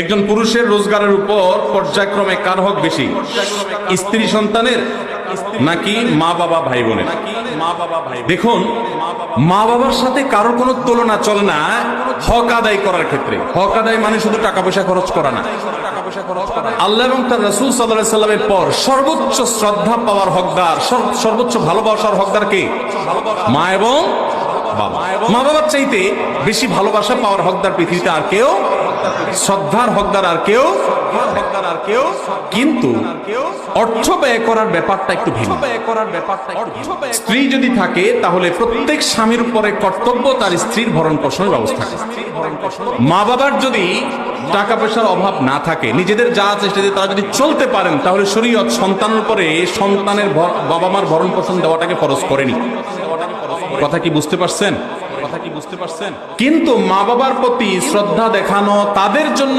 একজন পুরুষের রোজগারের উপর পর্যায়ক্রমে কার হক বেশি, স্ত্রী সন্তানের নাকি মা বাবা ভাই বোনের? দেখুন, মা বাবার সাথে কারোর কোনো তুলনা চলে না হক আদায় করার ক্ষেত্রে। হক আদায় মানে শুধু টাকা পয়সা খরচ করা না। আল্লাহ এবং তার রাসূল সাল্লাল্লাহু আলাইহি সাল্লামের পর সর্বোচ্চ শ্রদ্ধা পাওয়ার হকদার, সর্বোচ্চ ভালোবাসার হকদার কে? মা এবং বাবা। মা বাবার চাইতে বেশি ভালোবাসা পাওয়ার হকদার পৃথিবীতে আর কেউ, শ্রদ্ধার হকদার আর কেউ। কিন্তু অর্থ ব্যয় করার ব্যাপারটা একটু ভিন্ন। স্ত্রী যদি থাকে তাহলে প্রত্যেক স্বামীর উপরে কর্তব্য তার স্ত্রীর ভরণ পোষণের ব্যবস্থা করা। মা বাবার যদি টাকা পয়সার অভাব না থাকে, নিজেদের যা আছে সেটা দিয়ে তারা যদি চলতে পারেন, তাহলে শরীয়ত সন্তানের উপরে সন্তানের বাবা মার ভরণ পোষণ দেওয়াটাকে ফরজ করেনি। কথা কি বুঝতে পারছেন? কিন্তু মা বাবার প্রতি শ্রদ্ধা দেখানো, তাদের জন্য